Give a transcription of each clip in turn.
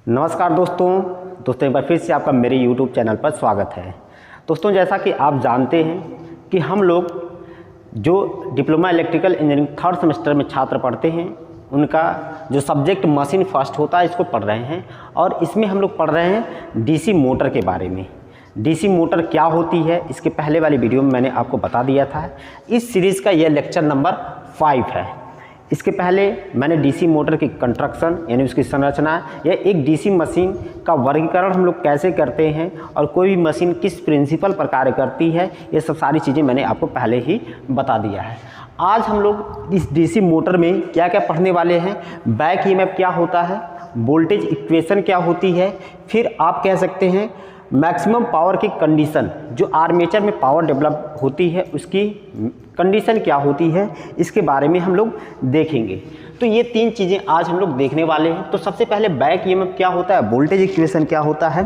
नमस्कार दोस्तों एक बार फिर से आपका मेरे YouTube चैनल पर स्वागत है। दोस्तों, जैसा कि आप जानते हैं कि हम लोग जो diploma electrical engineering third semester में छात्र पढ़ते हैं, उनका जो सब्जेक्ट मशीन फर्स्ट होता है इसको पढ़ रहे हैं। और इसमें हम लोग पढ़ रहे हैं डीसी मोटर के बारे में। डीसी मोटर क्या होती है, इसके पहले वाली वीडियो में मैंने आपको बता दिया था। इस सीरीज़ का यह लेक्चर नंबर 5 है। इसके पहले मैंने डीसी मोटर की कंस्ट्रक्शन यानी उसकी संरचना या एक डीसी मशीन का वर्गीकरण हम लोग कैसे करते हैं और कोई भी मशीन किस प्रिंसिपल पर कार्य करती है, ये सब सारी चीज़ें मैंने आपको पहले ही बता दिया है। आज हम लोग इस डीसी मोटर में क्या क्या पढ़ने वाले हैं। बैक ईएमएफ क्या होता है, वोल्टेज इक्वेशन क्या होती है, फिर आप कह सकते हैं मैक्सिमम पावर की कंडीशन, जो आर्मेचर में पावर डेवलप होती है उसकी कंडीशन क्या होती है, इसके बारे में हम लोग देखेंगे। तो ये 3 चीज़ें आज हम लोग देखने वाले हैं। तो सबसे पहले बैक ईएमएफ क्या होता है, वोल्टेज इक्वेशन क्या होता है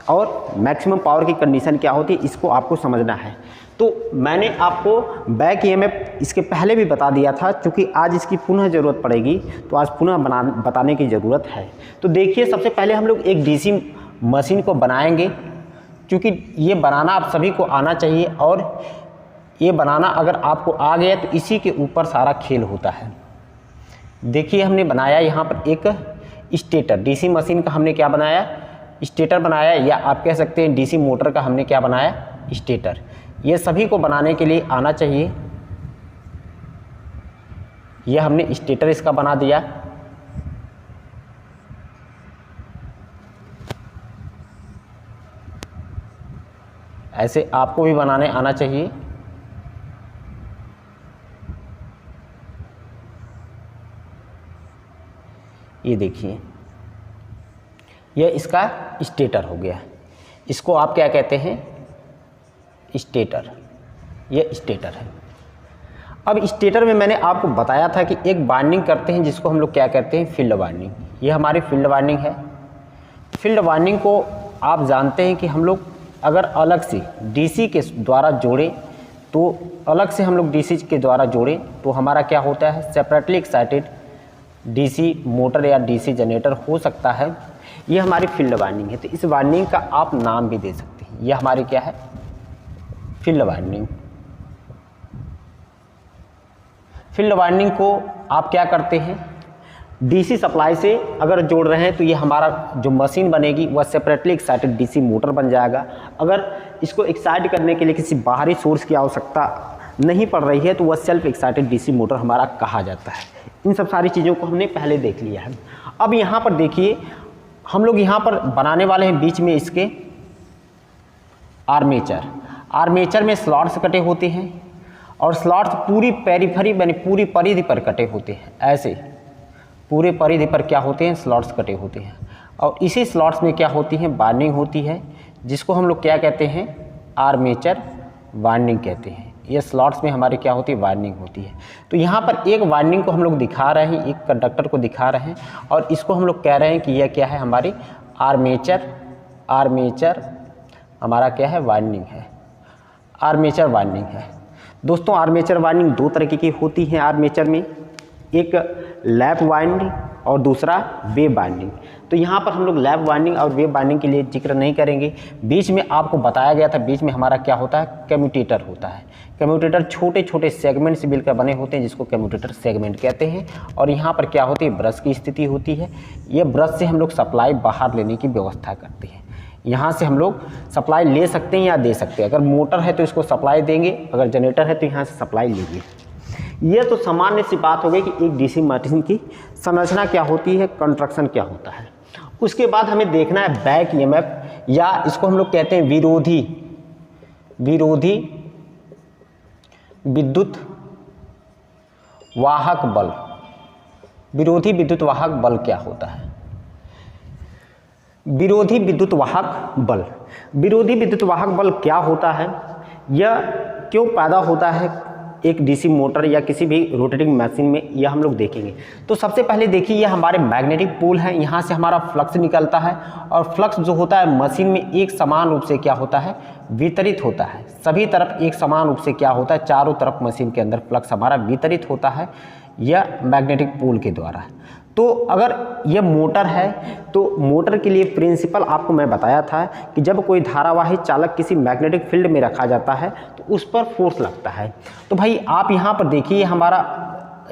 और मैक्सिमम पावर की कंडीशन क्या होती है, इसको आपको समझना है। तो मैंने आपको बैक ईएमएफ इसके पहले भी बता दिया था, क्योंकि आज इसकी पुनः ज़रूरत पड़ेगी, तो आज पुनः बताने की ज़रूरत है। तो देखिए, सबसे पहले हम लोग एक डीसी मशीन को बनाएंगे, क्योंकि ये बनाना आप सभी को आना चाहिए। और ये बनाना अगर आपको आ गया तो इसी के ऊपर सारा खेल होता है। देखिए, हमने बनाया यहाँ पर एक स्टेटर। डीसी मशीन का हमने क्या बनाया, स्टेटर बनाया, या आप कह सकते हैं डीसी मोटर का हमने क्या बनाया, स्टेटर। ये सभी को बनाने के लिए आना चाहिए। यह हमने स्टेटर इसका बना दिया। ऐसे आपको भी बनाने आना चाहिए। ये देखिए, यह इसका स्टेटर हो गया। इसको आप क्या कहते हैं, स्टेटर। यह स्टेटर है। अब स्टेटर में मैंने आपको बताया था कि एक वाइंडिंग करते हैं जिसको हम लोग क्या कहते हैं, फील्ड वाइंडिंग। ये हमारी फील्ड वाइंडिंग है। फील्ड वाइंडिंग को आप जानते हैं कि हम लोग अगर अलग से डीसी के द्वारा जोड़ें, तो अलग से हम लोग डीसी के द्वारा जोड़ें तो हमारा क्या होता है, सेपरेटली एक्साइटेड डीसी मोटर या डीसी जनरेटर हो सकता है। ये हमारी फील्ड वाइंडिंग है। तो इस वाइंडिंग का आप नाम भी दे सकते हैं। यह हमारी क्या है, फील्ड वाइंडिंग। फील्ड वाइंडिंग को आप क्या करते हैं, डीसी सप्लाई से अगर जोड़ रहे हैं तो ये हमारा जो मशीन बनेगी वह सेपरेटली एक्साइटेड डीसी मोटर बन जाएगा। अगर इसको एक्साइट करने के लिए किसी बाहरी सोर्स की आवश्यकता नहीं पड़ रही है तो वह सेल्फ एक्साइटेड डीसी मोटर हमारा कहा जाता है। इन सब सारी चीज़ों को हमने पहले देख लिया है। अब यहाँ पर देखिए, हम लोग यहाँ पर बनाने वाले हैं बीच में इसके आर्मेचर। आर्मेचर में स्लॉट्स कटे होते हैं और स्लॉट्स पूरी पेरिफेरी यानी पूरी परिधि पर कटे होते हैं। ऐसे पूरे परिधि पर क्या होते हैं, स्लॉट्स कटे होते हैं। और इसी स्लॉट्स में क्या होती है, वाइंडिंग होती है, जिसको हम लोग क्या कहते हैं, आर्मेचर वाइंडिंग कहते हैं। ये स्लॉट्स में हमारे क्या होती है, वाइंडिंग होती है। तो यहाँ पर एक वाइंडिंग को हम लोग दिखा रहे हैं, एक कंडक्टर को दिखा रहे हैं, और इसको हम लोग कह रहे हैं कि यह क्या है, हमारी आर्मेचर। आर्मेचर हमारा क्या है, वाइंडिंग है। आर्मेचर वाइंडिंग है। दोस्तों, आर्मेचर वाइंडिंग 2 तरीके की होती है आर्मेचर में, एक लैप वाइंडिंग और दूसरा वेव वाइंडिंग। तो यहाँ पर हम लोग लैप वाइंडिंग और वेव वाइंडिंग के लिए जिक्र नहीं करेंगे। बीच में आपको बताया गया था, बीच में हमारा क्या होता है, कम्यूटेटर होता है। कम्यूटेटर छोटे छोटे सेगमेंट से मिलकर बने होते हैं, जिसको कम्यूटेटर सेगमेंट कहते हैं। और यहाँ पर क्या होती है, ब्रश की स्थिति होती है। ये ब्रश से हम लोग सप्लाई बाहर लेने की व्यवस्था करते हैं। यहाँ से हम लोग सप्लाई ले सकते हैं या दे सकते हैं। अगर मोटर है तो इसको सप्लाई देंगे, अगर जनरेटर है तो यहाँ से सप्लाई लेंगे। ये तो सामान्य सी बात हो गई कि एक डीसी मशीन की संरचना क्या होती है, कंस्ट्रक्शन क्या होता है। उसके बाद हमें देखना है बैक ईएमएफ, या इसको हम लोग कहते हैं विरोधी विद्युत वाहक बल। विरोधी विद्युत वाहक बल क्या होता है, विरोधी विद्युत वाहक बल। विरोधी विद्युत वाहक बल क्या होता है, यह क्यों पैदा होता है एक डीसी मोटर या किसी भी रोटेटिंग मशीन में, यह हम लोग देखेंगे। तो सबसे पहले देखिए, यह हमारे मैग्नेटिक पोल है। यहाँ से हमारा फ्लक्स निकलता है, और फ्लक्स जो होता है मशीन में एक समान रूप से क्या होता है, वितरित होता है। सभी तरफ एक समान रूप से क्या होता है, चारों तरफ मशीन के अंदर फ्लक्स हमारा वितरित होता है, यह मैग्नेटिक पोल के द्वारा। तो अगर ये मोटर है तो मोटर के लिए प्रिंसिपल आपको मैं बताया था कि जब कोई धारावाही चालक किसी मैग्नेटिक फील्ड में रखा जाता है तो उस पर फोर्स लगता है। तो भाई आप यहाँ पर देखिए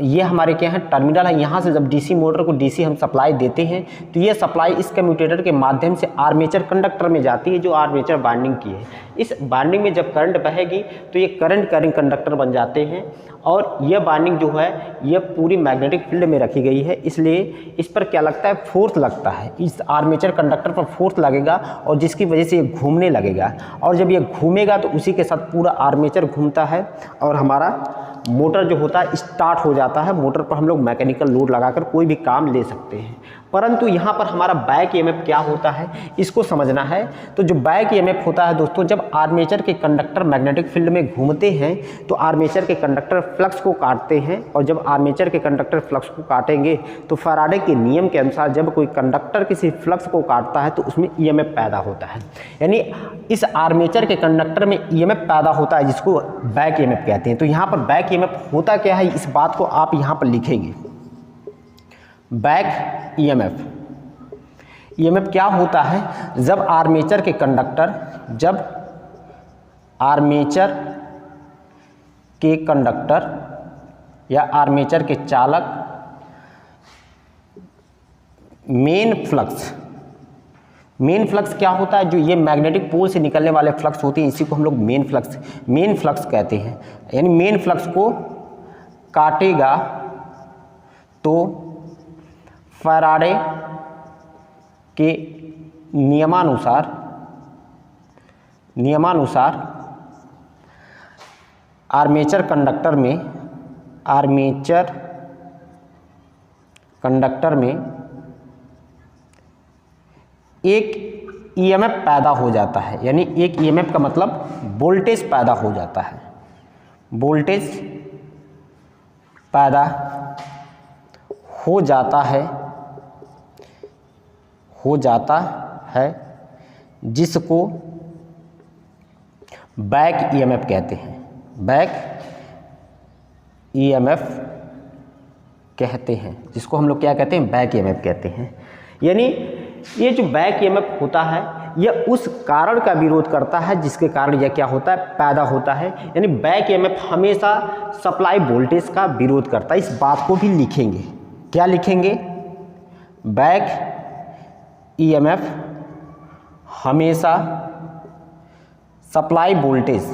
ये हमारे क्या है टर्मिनल है। यहाँ से जब डीसी मोटर को डीसी हम सप्लाई देते हैं तो ये सप्लाई इस कम्यूटेटर के माध्यम से आर्मेचर कंडक्टर में जाती है जो आर्मेचर बाइंडिंग की है। इस बाइंडिंग में जब करंट बहेगी तो ये करंट कैरिंग कंडक्टर बन जाते हैं और यह बाइंडिंग जो है यह पूरी मैग्नेटिक फील्ड में रखी गई है, इसलिए इस पर क्या लगता है फोर्स लगता है। इस आर्मेचर कंडक्टर पर फोर्स लगेगा और जिसकी वजह से ये घूमने लगेगा और जब ये घूमेगा तो उसी के साथ पूरा आर्मेचर घूमता है और हमारा मोटर जो होता है स्टार्ट हो जाता है। मोटर पर हम लोग मैकेनिकल लोड लगाकर कोई भी काम ले सकते हैं। परंतु यहाँ पर हमारा बैक ईएमएफ क्या होता है इसको समझना है। तो जो बैक ईएमएफ होता है दोस्तों, जब आर्मेचर के कंडक्टर मैग्नेटिक फील्ड में घूमते हैं तो आर्मेचर के कंडक्टर फ्लक्स को काटते हैं और जब आर्मेचर के कंडक्टर फ्लक्स को काटेंगे तो फैराडे के नियम के अनुसार जब कोई कंडक्टर किसी फ्लक्स को काटता है तो उसमें ईएमएफ पैदा होता है। यानी इस आर्मेचर के कंडक्टर में ईएमएफ पैदा होता है जिसको बैक ईएमएफ कहते हैं। तो यहाँ पर बैक ईएमएफ होता क्या है इस बात को आप यहाँ पर लिखेंगे। बैक ईएमएफ क्या होता है, जब आर्मेचर के कंडक्टर या आर्मेचर के चालक मेन फ्लक्स क्या होता है, जो ये मैग्नेटिक पोल से निकलने वाले फ्लक्स होते हैं इसी को हम लोग मेन फ्लक्स कहते हैं। यानी मेन फ्लक्स को काटेगा तो फैराडे के नियमानुसार आर्मेचर कंडक्टर में एक ईएमएफ पैदा हो जाता है। यानी एक ईएमएफ का मतलब वोल्टेज पैदा हो जाता है। वोल्टेज पैदा हो जाता है जिसको बैक ईएमएफ कहते हैं। बैक ईएमएफ कहते हैं जिसको हम लोग क्या कहते हैं, बैक ईएमएफ कहते हैं। यानी ये जो बैक ईएमएफ होता है यह उस कारण का विरोध करता है जिसके कारण यह क्या होता है, पैदा होता है। यानी बैक ईएमएफ हमेशा सप्लाई वोल्टेज का विरोध करता है। इस बात को भी लिखेंगे। क्या लिखेंगे, बैक ईएमएफ हमेशा सप्लाई वोल्टेज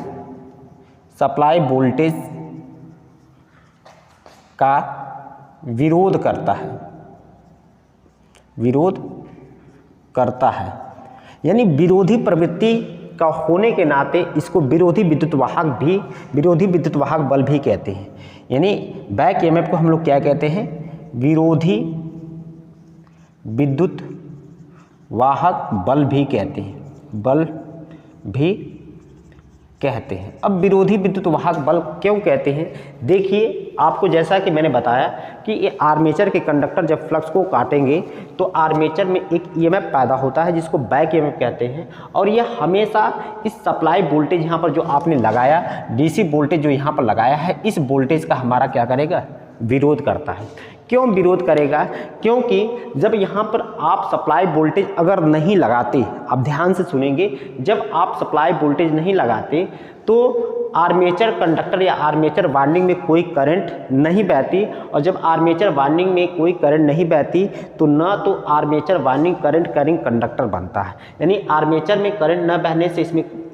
का विरोध करता है। यानी विरोधी प्रवृत्ति का होने के नाते इसको विरोधी विद्युत वाहक बल भी कहते हैं। यानी बैक ईएमएफ को हम लोग क्या कहते हैं, विरोधी विद्युत वाहक बल भी कहते हैं। अब विरोधी विद्युत वाहक बल क्यों कहते हैं, देखिए आपको जैसा कि मैंने बताया कि ये आर्मेचर के कंडक्टर जब फ्लक्स को काटेंगे तो आर्मेचर में एक ईएमएफ पैदा होता है जिसको बैक ईएमएफ कहते हैं और यह हमेशा इस सप्लाई वोल्टेज यहाँ पर जो आपने लगाया, डीसी वोल्टेज जो यहाँ पर लगाया है, इस वोल्टेज का हमारा क्या करेगा, विरोध करता है। क्यों विरोध करेगा, क्योंकि जब यहाँ पर आप सप्लाई वोल्टेज अगर नहीं लगाते, आप ध्यान से सुनेंगे, जब आप सप्लाई वोल्टेज नहीं लगाते तो आर्मेचर कंडक्टर या आर्मेचर वाइंडिंग में कोई करंट नहीं बहती और जब आर्मेचर वाइंडिंग में कोई करंट नहीं बहती तो न तो armature winding current carrying conductor बनता है। यानी आर्मेचर में करंट न बहने से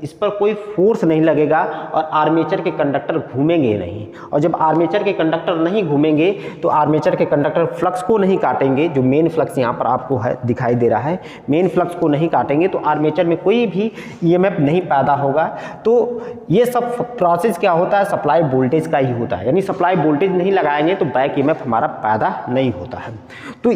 इस पर कोई फोर्स नहीं लगेगा और आर्मेचर के कंडक्टर घूमेंगे नहीं। और जब आर्मेचर के कंडक्टर नहीं घूमेंगे तो आर्मेचर के कंडक्टर फ्लक्स को नहीं काटेंगे, जो मेन फ्लक्स यहाँ पर आपको दिखाई दे रहा है, मेन फ्लक्स को नहीं काटेंगे तो आर्मेचर में कोई भी ईएमएफ नहीं पैदा होगा। तो ये सब प्रोसेस क्या होता है, सप्लाई वोल्टेज का ही होता है। यानी सप्लाई वोल्टेज नहीं लगाएंगे तो बैक ईएमएफ हमारा पैदा नहीं होता है। तो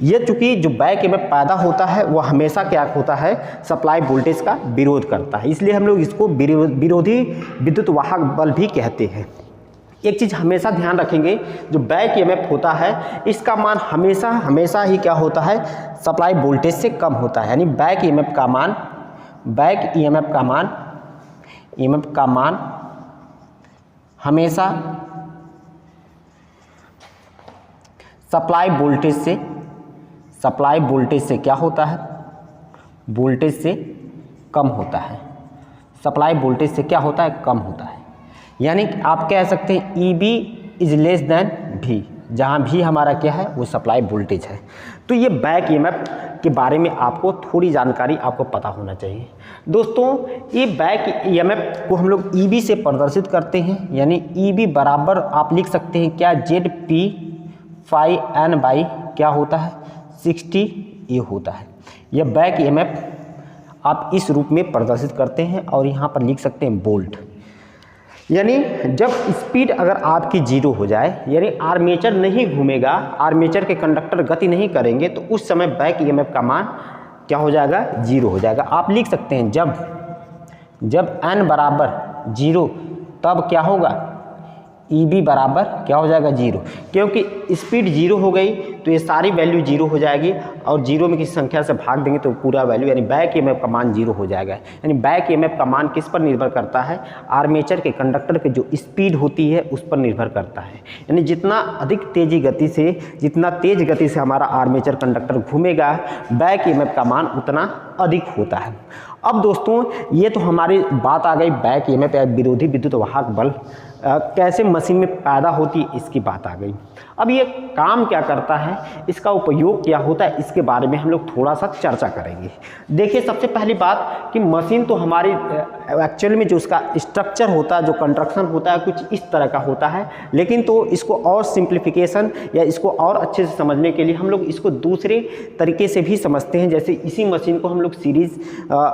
ये चूंकि जो बैक ईएमएफ पैदा होता है वह हमेशा क्या होता है, सप्लाई वोल्टेज का विरोध करता है, इसलिए हम लोग इसको विरोधी विद्युत वाहक बल भी कहते हैं। एक चीज़ हमेशा ध्यान रखेंगे, जो बैक ईएमएफ होता है इसका मान हमेशा ही क्या होता है, सप्लाई वोल्टेज से कम होता है। यानी बैक ईएमएफ का मान हमेशा सप्लाई वोल्टेज से क्या होता है, वोल्टेज से कम होता है। सप्लाई वोल्टेज से क्या होता है, कम होता है। यानी कि आप कह सकते हैं EB is less than V, जहाँ भी हमारा क्या है वो सप्लाई वोल्टेज है। तो ये बैक EMF के बारे में आपको थोड़ी जानकारी आपको पता होना चाहिए। दोस्तों ये बैक EMF को हम लोग EB से प्रदर्शित करते हैं, यानी EB बराबर आप लिख सकते हैं क्या, ZP phi N बाई क्या होता है 60A होता है। यह बैक EMF आप इस रूप में प्रदर्शित करते हैं और यहाँ पर लिख सकते हैं वोल्ट। यानी जब स्पीड अगर आपकी 0 हो जाए, यानी आर्मेचर नहीं घूमेगा, आर्मेचर के कंडक्टर गति नहीं करेंगे, तो उस समय बैक EMF का मान क्या हो जाएगा, 0 हो जाएगा। आप लिख सकते हैं जब n बराबर 0 तब क्या होगा, EB बराबर क्या हो जाएगा 0, क्योंकि स्पीड 0 हो गई तो ये सारी वैल्यू 0 हो जाएगी और 0 में किसी संख्या से भाग देंगे तो पूरा वैल्यू यानी बैक EMF का मान 0 हो जाएगा। यानी बैक EMF का मान किस पर निर्भर करता है, आर्मेचर के कंडक्टर की जो स्पीड होती है उस पर निर्भर करता है। यानी जितना तेज गति से हमारा आर्मेचर कंडक्टर घूमेगा, बैक EMF का मान उतना अधिक होता है। अब दोस्तों ये तो हमारी बात आ गई बैक EMF या विरोधी विद्युत वाहक बल कैसे मशीन में पैदा होती है, इसकी बात आ गई। अब ये काम क्या करता है, इसका उपयोग क्या होता है, इसके बारे में हम लोग थोड़ा सा चर्चा करेंगे। देखिए सबसे पहली बात कि मशीन तो हमारी एक्चुअली में जो उसका स्ट्रक्चर होता है, जो कंस्ट्रक्शन होता है, कुछ इस तरह का होता है। लेकिन तो इसको और सिंप्लीफिकेशन या इसको और अच्छे से समझने के लिए हम लोग इसको दूसरे तरीके से भी समझते हैं। जैसे इसी मशीन को हम लोग सीरीज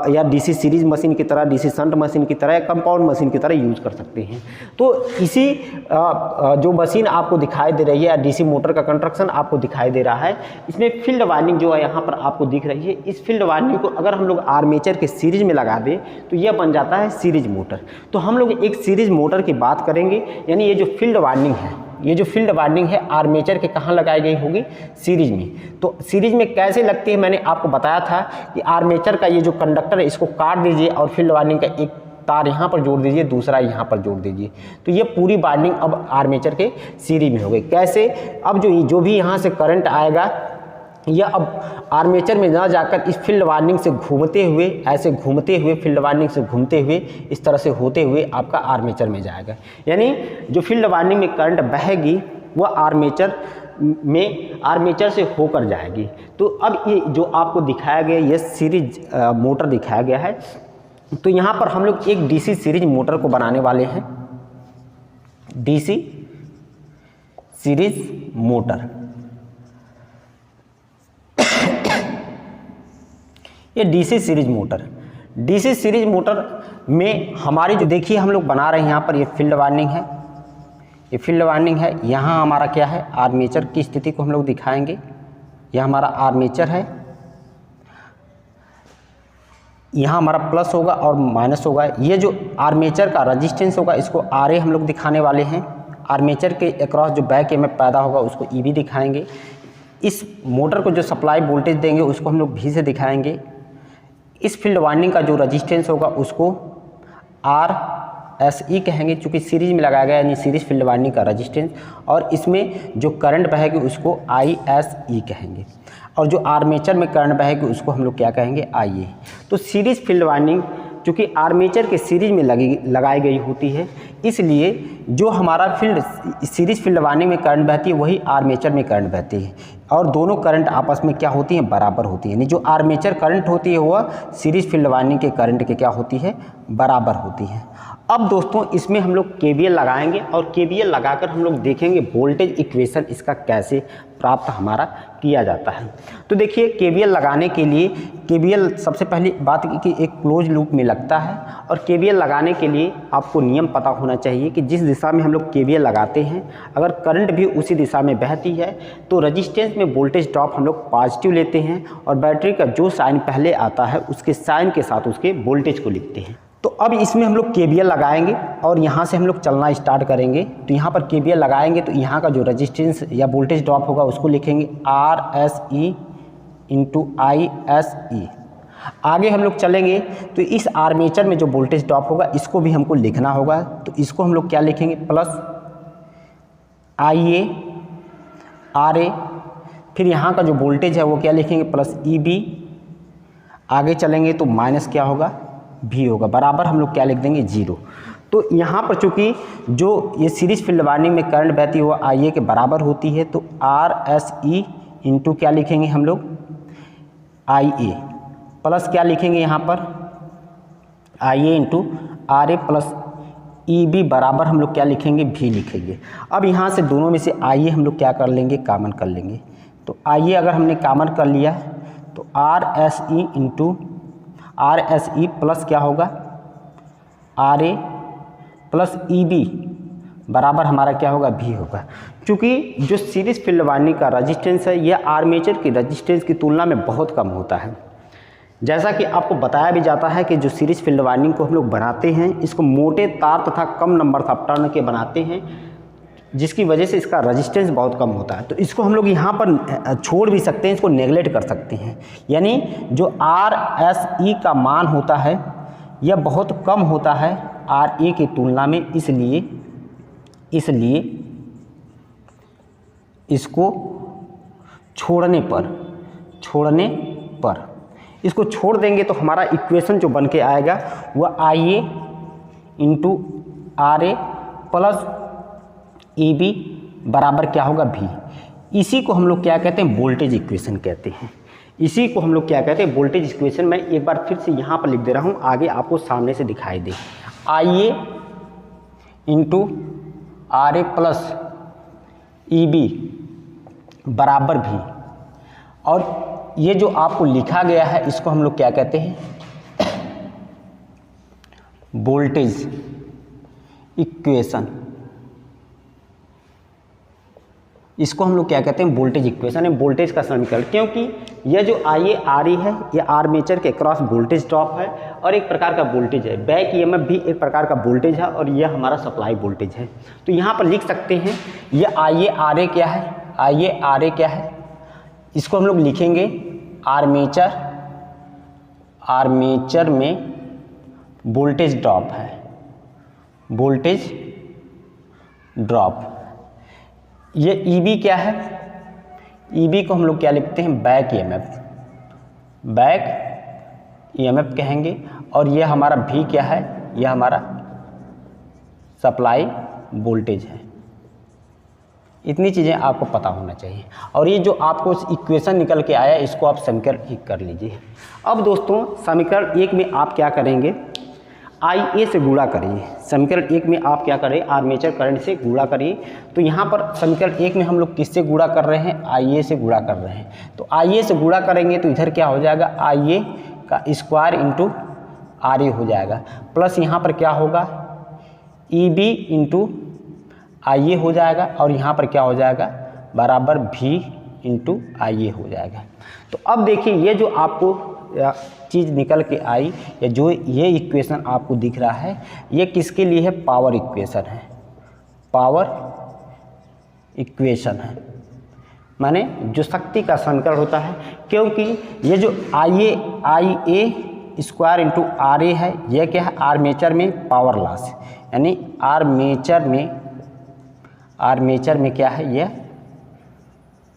या DC सीरीज मशीन की तरह, DC शंट मशीन की तरह या कंपाउंड मशीन की तरह यूज कर सकते हैं। तो इसी जो मशीन आपको दिखाई दे रही है या DC मोटर का कंस्ट्रक्शन आपको दिखाई दे रहा है, इसमें फील्ड वाइंडिंग जो है यहाँ पर आपको दिख रही है, इस फील्ड वाइंडिंग को अगर हम लोग आर्मेचर के सीरीज में लगा दें तो यह बन जाता है सीरीज मोटर। तो हम लोग एक सीरीज मोटर की बात करेंगे। यानी ये जो फील्ड वाइंडिंग है, आर्मेचर के कहाँ लगाई गई होगी, सीरीज में। तो सीरीज में कैसे लगती है, मैंने आपको बताया था कि आर्मेचर का ये जो कंडक्टर है इसको काट दीजिए और फील्ड वाइंडिंग का एक तार यहाँ पर जोड़ दीजिए, दूसरा यहाँ पर जोड़ दीजिए, तो ये पूरी वाइंडिंग अब आर्मेचर के सीरीज में हो गई। कैसे, अब जो भी यहाँ से करंट आएगा यह अब आर्मेचर में ना जाकर इस फील्ड वाइंडिंग से घूमते हुए, ऐसे घूमते हुए, फील्ड वाइंडिंग से घूमते हुए, इस तरह से होते हुए आपका आर्मेचर में जाएगा। यानी जो फील्ड वाइंडिंग में करंट बहेगी वह आर्मेचर से होकर जाएगी। तो अब ये जो आपको दिखाया गया ये सीरीज मोटर दिखाया गया है। तो यहाँ पर हम लोग एक DC सीरीज मोटर को बनाने वाले हैं, DC सीरीज मोटर। ये DC सीरीज मोटर में हमारी जो देखिए हम लोग बना रहे हैं, यहाँ पर ये फील्ड वाइंडिंग है, यहाँ हमारा क्या है, आर्मेचर की स्थिति को हम लोग दिखाएंगे। यह हमारा आर्मेचर है, यहाँ हमारा प्लस होगा और माइनस होगा। ये जो आर्मेचर का रेजिस्टेंस होगा इसको RA हम लोग दिखाने वाले हैं। आर्मेचर के अक्रॉस जो बैक EMF पैदा होगा उसको EB दिखाएंगे। इस मोटर को जो सप्लाई वोल्टेज देंगे उसको हम लोग V से दिखाएंगे। इस फील्ड वाइंडिंग का जो रेजिस्टेंस होगा उसको RSE कहेंगे, चूँकि सीरीज में लगाया गया यानी सीरीज फील्ड वाइंडिंग का रेजिस्टेंस। और इसमें जो करंट बहेगी उसको ISE कहेंगे, और जो आर्मेचर में करंट बहेगी उसको हम लोग क्या कहेंगे, IA। तो सीरीज फील्ड वाइंडिंग चूँकि आर्मेचर के सीरीज में लगाई गई होती है, इसलिए जो हमारा सीरीज फील्ड वाइंडिंग में करंट बहती है वही आर्मेचर में करंट बहती है, और दोनों करंट आपस में क्या होती हैं, बराबर होती है। यानी जो आर्मेचर करंट होती है वह सीरीज फील्ड वाइंडिंग के करंट के क्या होती है, बराबर होती है। अब दोस्तों इसमें हम लोग KVL लगाएंगे और KVL लगाकर हम लोग देखेंगे वोल्टेज इक्वेशन इसका कैसे प्राप्त हमारा किया जाता है। तो देखिए KVL लगाने के लिए, KVL सबसे पहली बात कि एक क्लोज लूप में लगता है, और KVL लगाने के लिए आपको नियम पता होना चाहिए कि जिस दिशा में हम लोग KVL लगाते हैं अगर करंट भी उसी दिशा में बहती है तो रजिस्टेंस में वोल्टेज ड्रॉप हम लोग पॉजिटिव लेते हैं, और बैटरी का जो साइन पहले आता है उसके साइन के साथ उसके वोल्टेज को लिखते हैं। तो अब इसमें हम लोग KVL लगाएंगे और यहाँ से हम लोग चलना स्टार्ट करेंगे। तो यहाँ पर KVL लगाएंगे तो यहाँ का जो रेजिस्टेंस या वोल्टेज ड्रॉप होगा उसको लिखेंगे RSE × ISE। आगे हम लोग चलेंगे तो इस आर्मेचर में जो वोल्टेज ड्रॉप होगा इसको भी हमको लिखना होगा। तो इसको हम लोग क्या लिखेंगे, प्लस IA RA, फिर यहाँ का जो वोल्टेज है वो क्या लिखेंगे प्लस EB, आगे चलेंगे तो माइनस क्या होगा V होगा, बराबर हम लोग क्या लिख देंगे 0। तो यहाँ पर चूँकि जो ये सीरीज फील्ड वाइंडिंग में करंट बहती है वो IA के बराबर होती है, तो RSE इंटू क्या लिखेंगे हम लोग IA, प्लस क्या लिखेंगे यहाँ पर IA into RA plus EB बराबर हम लोग क्या लिखेंगे V लिखेंगे। अब यहाँ से दोनों में से IA हम लोग क्या कर लेंगे कॉमन कर लेंगे, तो IA अगर हमने कॉमन कर लिया तो RSE इंटू RSE प्लस क्या होगा RA प्लस EB बराबर हमारा क्या होगा V होगा। क्योंकि जो सीरीज फील्ड वाइंडिंग का रजिस्टेंस है यह आर्मेचर की रजिस्टेंस की तुलना में बहुत कम होता है। जैसा कि आपको बताया भी जाता है कि जो सीरीज फील्ड वाइंडिंग को हम लोग बनाते हैं इसको मोटे तार तथा कम नंबर ऑफ टर्न के बनाते हैं, जिसकी वजह से इसका रजिस्टेंस बहुत कम होता है। तो इसको हम लोग यहाँ पर छोड़ भी सकते हैं, इसको नेगलेक्ट कर सकते हैं। यानी जो RSE का मान होता है यह बहुत कम होता है RA की तुलना में, इसलिए इसको छोड़ने पर इसको छोड़ देंगे तो हमारा इक्वेशन जो बन के आएगा वह IA into RA plus EB बराबर क्या होगा V। इसी को हम लोग क्या कहते हैं वोल्टेज इक्वेशन कहते हैं। इसी को हम लोग क्या कहते हैं वोल्टेज इक्वेशन। मैं एक बार फिर से यहाँ पर लिख दे रहा हूँ, आगे आपको सामने से दिखाई दे। IA into RA plus EB बराबर V, और ये जो आपको लिखा गया है इसको हम लोग क्या कहते हैं वोल्टेज इक्वेशन। इसको हम लोग क्या कहते हैं वोल्टेज इक्वेशन है, वोल्टेज का समीकरण। क्योंकि यह जो IA RA है यह आर्मेचर के क्रॉस वोल्टेज ड्रॉप है और एक प्रकार का वोल्टेज है। बैक EMF भी एक प्रकार का वोल्टेज है और यह हमारा सप्लाई वोल्टेज है। तो यहाँ पर लिख सकते हैं यह IA RA क्या है, IA RA क्या है, इसको हम लोग लिखेंगे आर्मेचर में वोल्टेज ड्रॉप है, वोल्टेज ड्रॉप। ये EB क्या है, EB को हम लोग क्या लिखते हैं बैक EMF कहेंगे, और ये हमारा V क्या है, यह हमारा सप्लाई वोल्टेज है। इतनी चीज़ें आपको पता होना चाहिए। और ये जो आपको इक्वेशन निकल के आया इसको आप समीकरण 1 कर लीजिए। अब दोस्तों समीकरण 1 में आप क्या करेंगे IA से गुणा करिए। समीकरण 1 में आप क्या करें आर्मेचर करंट से गुणा करिए। तो यहाँ पर समीकरण 1 में हम लोग किससे गुणा कर रहे हैं, IA से गुणा कर रहे हैं। तो IA से गुणा करेंगे तो इधर क्या हो जाएगा IA का स्क्वायर इंटू RA हो जाएगा, प्लस यहाँ पर क्या होगा EB इंटू IA हो जाएगा, और यहाँ पर क्या हो जाएगा बराबर V इंटू IA हो जाएगा। तो अब देखिए ये जो आपको चीज़ निकल के आई या जो ये इक्वेशन आपको दिख रहा है ये किसके लिए है, पावर इक्वेशन है, पावर इक्वेशन है, माने जो शक्ति का समीकरण होता है। क्योंकि ये जो IA स्क्वायर इंटू RA है यह क्या है आर्मेचर में पावर लॉस, यानी आर्मेचर में क्या है यह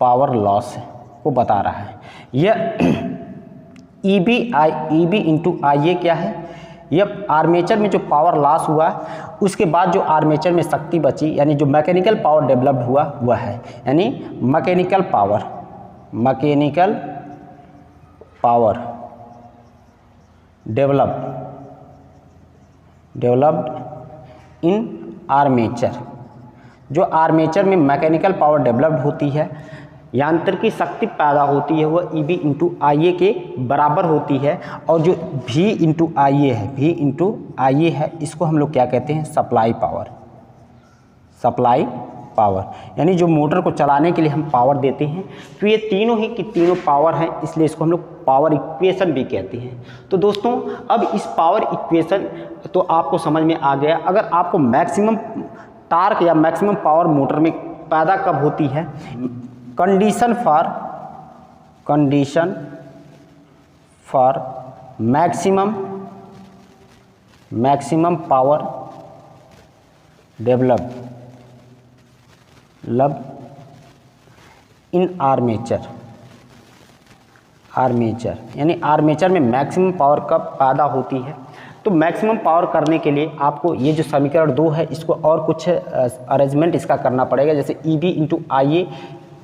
पावर लॉस को बता रहा है। यह EB इंटू IA क्या है, यह आर्मेचर में जो पावर लॉस हुआ उसके बाद जो आर्मेचर में शक्ति बची यानी जो मैकेनिकल पावर डेवलप्ड हुआ वह है, यानी mechanical power developed in armature. जो आर्मेचर में मैकेनिकल पावर डेवलप्ड होती है, यांत्रिकी शक्ति पैदा होती है, वह EB इंटू IA के बराबर होती है। और जो V इंटू IA है इसको हम लोग क्या कहते हैं सप्लाई पावर, यानी जो मोटर को चलाने के लिए हम पावर देते हैं। तो ये तीनों ही की तीनों पावर हैं, इसलिए इसको हम लोग पावर इक्वेशन भी कहते हैं। तो दोस्तों अब इस पावर इक्वेशन तो आपको समझ में आ गया। अगर आपको मैक्सिमम टार्क या मैक्सिमम पावर मोटर में पैदा कब होती है, condition for maximum power develop in armature, armature यानी आर्मेचर में मैक्सिमम पावर कब पैदा होती है। तो मैक्सिमम पावर करने के लिए आपको ये जो समीकरण 2 है इसको और कुछ अरेंजमेंट इसका करना पड़ेगा। जैसे ई बी इंटू आई ए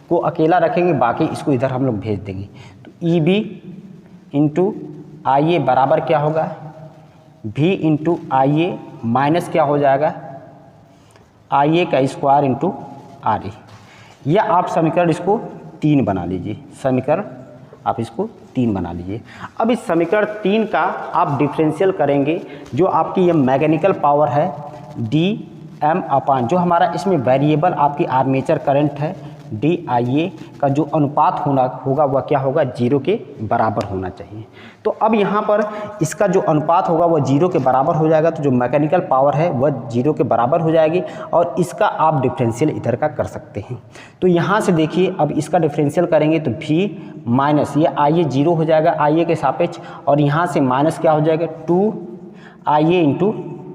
को अकेला रखेंगे, बाकी इसको इधर हम लोग भेज देंगे। तो ई बी इंटू आई ए बराबर क्या होगा, भी इंटू आई ए माइनस क्या हो जाएगा, आई ए का स्क्वायर इंटू आर ए। या आप समीकरण इसको 3 बना लीजिए, समीकरण आप इसको 3 बना लीजिए। अब इस समीकरण 3 का आप डिफरेंशियल करेंगे, जो आपकी ये मैकेनिकल पावर है डी एम अपान, जो हमारा इसमें वेरिएबल आपकी आर्मेचर करंट है डी आई ए का जो अनुपात होगा वह क्या होगा, 0 के बराबर होना चाहिए। तो अब यहाँ पर इसका जो अनुपात होगा वह 0 के बराबर हो जाएगा, तो जो मैकेनिकल पावर है वह 0 के बराबर हो जाएगी और इसका आप डिफरेंशियल इधर का कर सकते हैं। तो यहाँ से देखिए अब इसका डिफरेंशियल करेंगे तो भी माइनस ये आई ए 0 हो जाएगा आई ए के सापेक्ष, और यहाँ से माइनस क्या हो जाएगा 2 आई ए इंटू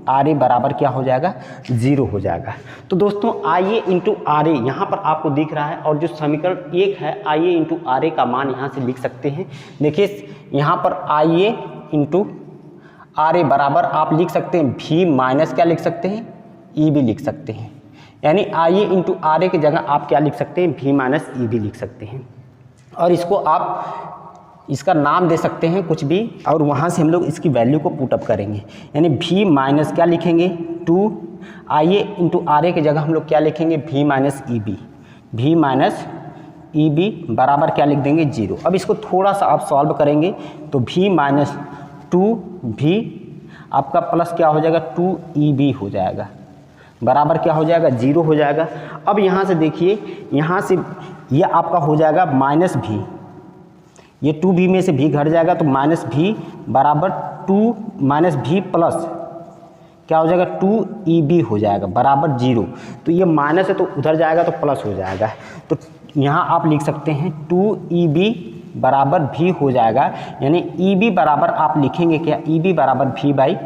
आर ए बराबर क्या हो जाएगा, 0 हो जाएगा। तो दोस्तों आई ए इंटू आर ए यहाँ पर आपको दिख रहा है, और जो समीकरण 1 है आई ए इंटू आर ए का मान यहाँ से लिख सकते हैं। देखिए यहाँ पर आई ए इंटू आर ए बराबर आप लिख सकते हैं भी माइनस क्या लिख सकते हैं, ई बी लिख सकते हैं। यानी आई ए इंटू आर ए की जगह आप क्या लिख सकते हैं, भी माइनस ई बी लिख सकते हैं, और इसको आप इसका नाम दे सकते हैं कुछ भी, और वहाँ से हम लोग इसकी वैल्यू को पुटअप करेंगे। यानी भी माइनस क्या लिखेंगे 2 आई ए इंटू आर ए की जगह हम लोग क्या लिखेंगे, भी माइनस ई बी, भी माइनस ई बी बराबर क्या लिख देंगे 0। अब इसको थोड़ा सा आप सॉल्व करेंगे तो भी माइनस 2 भी आपका प्लस क्या हो जाएगा 2 ई बी हो जाएगा, बराबर क्या हो जाएगा 0 हो जाएगा। अब यहाँ से देखिए, यहाँ से ये आपका हो जाएगा माइनस भी, ये 2 भी में से भी घट जाएगा तो माइनस भी बराबर 2 माइनस भी प्लस क्या हो जाएगा 2 ई बी हो जाएगा बराबर 0। तो ये माइनस है तो उधर जाएगा तो प्लस हो जाएगा, तो यहाँ आप लिख सकते हैं 2 ई बी बराबर भी हो जाएगा। यानी ई बी बराबर आप लिखेंगे क्या, ई बी बराबर भी बाई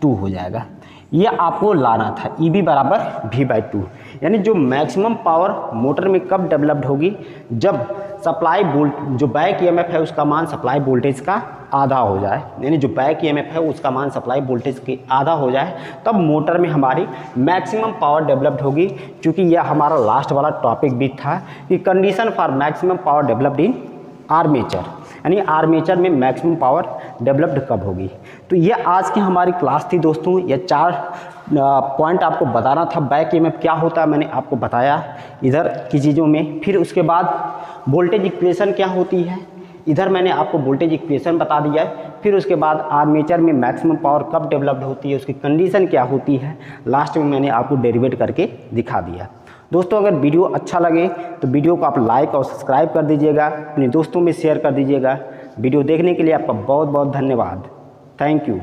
2 हो जाएगा। ये आपको लाना था ई बी बराबर भी बाई 2। यानी जो मैक्सिमम पावर मोटर में कब डेवलप्ड होगी, जब सप्लाई जो बैक ईएमएफ है उसका मान सप्लाई वोल्टेज का आधा हो जाए। यानी जो बैक ईएमएफ है उसका मान सप्लाई वोल्टेज के आधा हो जाए, तब मोटर में हमारी मैक्सिमम पावर डेवलप्ड होगी। क्योंकि यह हमारा लास्ट वाला टॉपिक भी था कि condition for maximum power developed in armature, यानी आर्मेचर में मैक्सिमम पावर डेवलप्ड कब होगी। तो ये आज की हमारी क्लास थी दोस्तों। ये 4 पॉइंट आपको बताना था। बैक ईएमएफ क्या होता है मैंने आपको बताया इधर की चीज़ों में। फिर उसके बाद वोल्टेज इक्वेशन क्या होती है, इधर मैंने आपको वोल्टेज इक्वेशन बता दिया है। फिर उसके बाद आर्मेचर में मैक्सिमम पावर कब डेवलप्ड होती है, उसकी कंडीशन क्या होती है, लास्ट में मैंने आपको डेरिवेट करके दिखा दिया। दोस्तों अगर वीडियो अच्छा लगे तो वीडियो को आप लाइक और सब्सक्राइब कर दीजिएगा, अपने दोस्तों में शेयर कर दीजिएगा। वीडियो देखने के लिए आपका बहुत बहुत धन्यवाद। Thank you.